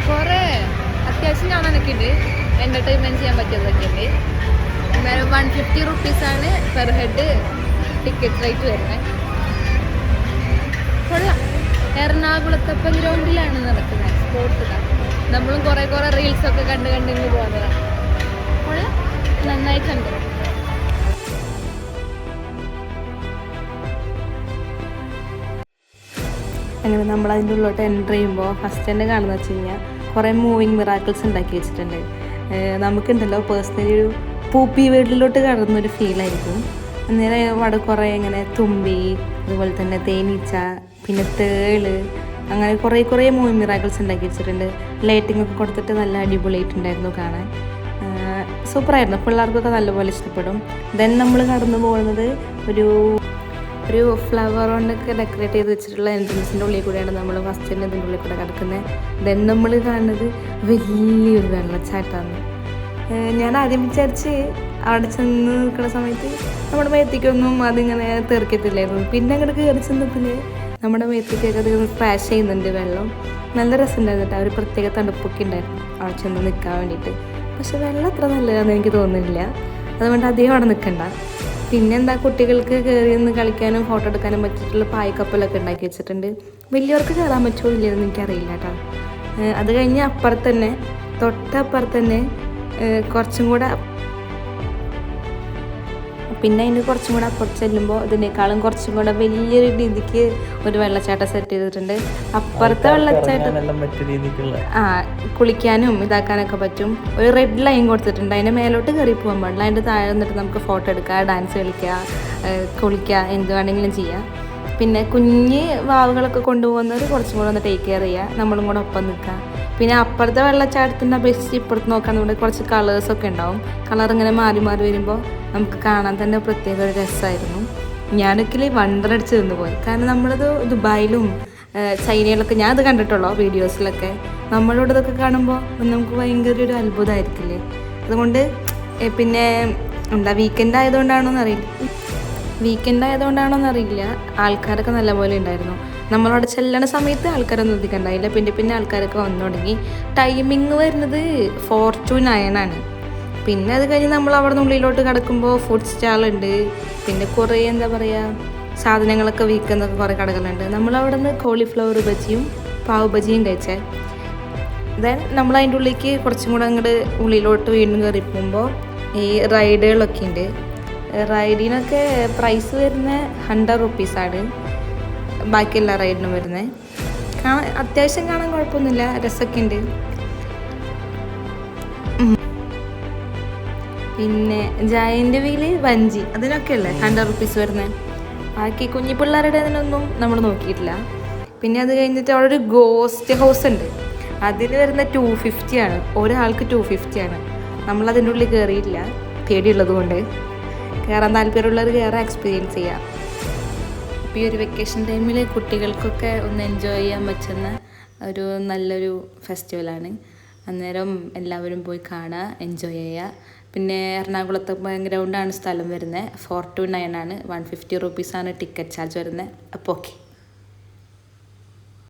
കുറേ അത്യാവശ്യം കാണാനൊക്കെ ഉണ്ട്, എൻ്റർടൈൻമെൻറ്റ് ചെയ്യാൻ പറ്റിയതൊക്കെ ഉണ്ട്. 150 റുപ്പീസാണ് പെർ ഹെഡ് ടിക്കറ്റ് റേറ്റ് വരുന്നത്. കൊള്ളാം. എറണാകുളത്തപ്പം ഗ്രൗണ്ടിലാണ് നടക്കുന്നത് സ്പോർട്സ്. നമ്മളും കുറേ റീൽസൊക്കെ കണ്ട് ഇങ്ങ് പോകുന്നതാണ്. കൊള്ളാം, നന്നായിട്ടുണ്ട്. അങ്ങനെ നമ്മൾ അതിൻ്റെ ഉള്ളിലോട്ട് എൻ്റർ ചെയ്യുമ്പോൾ ഫസ്റ്റ് തന്നെ കാണുന്നത് വെച്ച് കഴിഞ്ഞാൽ കുറേ മൂവിങ് മിറാക്കിൾസ് ഉണ്ടാക്കി വെച്ചിട്ടുണ്ട്. നമുക്കുണ്ടല്ലോ പേഴ്സണലി ഒരു പൂപ്പി വീട്ടിലോട്ട് കടന്നൊരു ഫീലായിരിക്കും. അന്നേരം അവിടെ കുറേ ഇങ്ങനെ തുമ്പി, അതുപോലെ തന്നെ തേനീച്ച, പിന്നെ തേള്, അങ്ങനെ കുറേ മൂവിങ് മിറാക്കിൾസ് ഉണ്ടാക്കി വെച്ചിട്ടുണ്ട്. ലൈറ്റിംഗ് ഒക്കെ കൊടുത്തിട്ട് നല്ല അടിപൊളിയായിട്ടുണ്ടായിരുന്നു കാണാൻ. സൂപ്പറായിരുന്നു, പിള്ളേർക്കൊക്കെ നല്ലപോലെ ഇഷ്ടപ്പെടും. ദെൻ നമ്മൾ കടന്നു പോകുന്നത് ഒരു ഫ്ലവർ കൊണ്ടൊക്കെ ഡെക്കറേറ്റ് ചെയ്ത് വെച്ചിട്ടുള്ള എൻട്രൻസിൻ്റെ ഉള്ളിൽ കൂടെയാണ് നമ്മൾ ഫസ്റ്റ് തന്നെ ഇതിൻ്റെ ഉള്ളിൽ കൂടെ കിടക്കുന്നത്. ദെൻ നമ്മൾ കാണുന്നത് വലിയൊരു വെള്ളച്ചാട്ടമാണ്. ഞാൻ ആദ്യം വിചാരിച്ച് അവിടെ ചെന്ന് നിൽക്കുന്ന സമയത്ത് നമ്മുടെ മേത്തേക്കൊന്നും അതിങ്ങനെ തെറിക്കത്തില്ലായിരുന്നു. പിന്നെ അങ്ങോട്ട് കയറി ചെന്നപ്പോൾ നമ്മുടെ മേത്തേക്കൊക്കെ അത് സ്പ്ലാഷ് ചെയ്യുന്നുണ്ട് വെള്ളം. നല്ല രസമുണ്ടായിരുന്നു കേട്ടോ. ഒരു പ്രത്യേക തണുപ്പൊക്കെ ഉണ്ടായിരുന്നു അവിടെ ചെന്ന് നിൽക്കാൻ വേണ്ടിയിട്ട്. പക്ഷെ വെള്ളം അത്ര നല്ലതാണെന്ന് എനിക്ക് തോന്നുന്നില്ല, അതുകൊണ്ട് അധികം അവിടെ നിൽക്കണ്ട. പിന്നെന്താ, കുട്ടികൾക്ക് കയറി നിന്ന് കളിക്കാനും ഫോട്ടോ എടുക്കാനും പറ്റിയിട്ടുള്ള പായ്ക്കപ്പലൊക്കെ ഉണ്ടാക്കി വെച്ചിട്ടുണ്ട്. വലിയവർക്ക് കയറാൻ പറ്റുമോ ഇല്ലെന്ന് എനിക്കറിയില്ല കേട്ടോ. അത് കഴിഞ്ഞ് തൊട്ടപ്പുറത്ത് തന്നെ കുറച്ചും കൂടെ, പിന്നെ അതിന് കുറച്ചും കൂടെ അപ്പുറത്ത് ചെല്ലുമ്പോൾ ഇതിനേക്കാളും കുറച്ചും കൂടെ വലിയൊരു രീതിക്ക് ഒരു വെള്ളച്ചാട്ടം സെറ്റ് ചെയ്തിട്ടുണ്ട്. അപ്പുറത്തെ വെള്ളച്ചാട്ടം കുളിക്കാനും ഇതാക്കാനൊക്കെ പറ്റും. ഒരു റെഡ് ലൈൻ കൊടുത്തിട്ടുണ്ട്, അതിൻ്റെ മേലോട്ട് കയറി പോകാൻ പാടില്ല. അതിൻ്റെ താഴെ നിന്നിട്ട് നമുക്ക് ഫോട്ടോ എടുക്കുക, ഡാൻസ് കളിക്കുക, കുളിക്കുക, എന്ത് വേണമെങ്കിലും ചെയ്യാം. പിന്നെ കുഞ്ഞ് വാവുകളൊക്കെ കൊണ്ടുപോകുന്നവർ കുറച്ചും കൂടെ ഒന്ന് ടേക്ക് കെയർ ചെയ്യുക, നമ്മളും കൂടെ ഒപ്പം നിൽക്കുക. പിന്നെ അപ്പുറത്തെ വെള്ളച്ചാട്ടത്തിൻ്റെ അപേക്ഷിച്ച് ഇപ്പുറത്ത് നോക്കാന്നുണ്ടെങ്കിൽ കുറച്ച് കളേഴ്സൊക്കെ ഉണ്ടാവും. കളർ ഇങ്ങനെ മാറി വരുമ്പോൾ നമുക്ക് കാണാൻ തന്നെ പ്രത്യേക ഒരു രസമായിരുന്നു. ഞാനൊക്കെ വണ്ടറടിച്ച് നിന്ന് പോയി. കാരണം നമ്മളത് ദുബായിലും ചൈനയിലൊക്കെ ഞാൻ അത് കണ്ടിട്ടുള്ളൂ വീഡിയോസിലൊക്കെ. നമ്മളോട് ഇതൊക്കെ കാണുമ്പോൾ നമുക്ക് ഭയങ്കര ഒരു അത്ഭുതമായിരിക്കില്ലേ. അതുകൊണ്ട് പിന്നെ വീക്കെൻഡ് ആയതുകൊണ്ടാണോന്നറിയില്ല ആൾക്കാരൊക്കെ നല്ലപോലെ ഉണ്ടായിരുന്നു. നമ്മളവിടെ ചെല്ലണ സമയത്ത് ആൾക്കാരൊന്നും അധികം ഉണ്ടായില്ല. പിന്നെ ആൾക്കാരൊക്കെ വന്നു തുടങ്ങി. ടൈമിങ് വരുന്നത് 4 to 9 ആണ്. പിന്നെ അത് കഴിഞ്ഞ് നമ്മൾ അവിടെ നിന്ന് ഉള്ളിലോട്ട് കിടക്കുമ്പോൾ ഫുഡ് സ്റ്റാളുണ്ട്. പിന്നെ കുറേ സാധനങ്ങളൊക്കെ വിൽക്കുന്നൊക്കെ കുറേ കടകളുണ്ട്. നമ്മളവിടെ നിന്ന് കോളിഫ്ലവർ ബജിയും പാവ് ബജിയും കഴിച്ചേ. ദെൻ നമ്മൾ അതിൻ്റെ ഉള്ളിലേക്ക് കുറച്ചും കൂടെ അങ്ങോട്ട് ഉള്ളിലോട്ട് വീണ്ടും കയറി പോകുമ്പോൾ ഈ റൈഡുകളൊക്കെ ഉണ്ട്. റൈഡിനൊക്കെ പ്രൈസ് വരുന്നത് 100 റുപ്പീസാണ് ബാക്കി എല്ലാ റൈഡിനും വരുന്നത്. അത്യാവശ്യം കാണാൻ കുഴപ്പമൊന്നുമില്ല, രസമൊക്കെ ഉണ്ട്. പിന്നെ ജയൻ്റ് വീല്, വഞ്ചി, അതിനൊക്കെ അല്ലേ 100 റുപ്പീസ് വരുന്നത്. ബാക്കി കുഞ്ഞു പിള്ളേരുടെ അതിനൊന്നും നമ്മൾ നോക്കിയിട്ടില്ല. പിന്നെ അത് കഴിഞ്ഞിട്ട് അവിടെ ഒരു ഗോസ്റ്റ് ഹൗസ് ഉണ്ട്, അതിന് വരുന്ന 250 ആണ്. ഒരാൾക്ക് 250 ആണ്. നമ്മളതിൻ്റെ ഉള്ളിൽ കയറിയില്ല, പേടിയുള്ളത് കൊണ്ട്. കയറാൻ താല്പര്യമുള്ളവർ കയറാൻ എക്സ്പീരിയൻസ് ചെയ്യാം. ഇപ്പോൾ ഈ ഒരു വെക്കേഷൻ ടൈമിൽ കുട്ടികൾക്കൊക്കെ ഒന്ന് എൻജോയ് ചെയ്യാൻ പറ്റുന്ന ഒരു നല്ലൊരു ഫെസ്റ്റിവലാണ്. അന്നേരം എല്ലാവരും പോയി കാണുക, എൻജോയ് ചെയ്യുക. പിന്നെ എറണാകുളത്ത് ഗ്രൗണ്ടാണ് സ്ഥലം വരുന്നത്. 4 to 9 ആണ്. 150 റുപ്പീസാണ് ടിക്കറ്റ് ചാർജ് വരുന്നത്. അപ്പോൾ ഓക്കെ.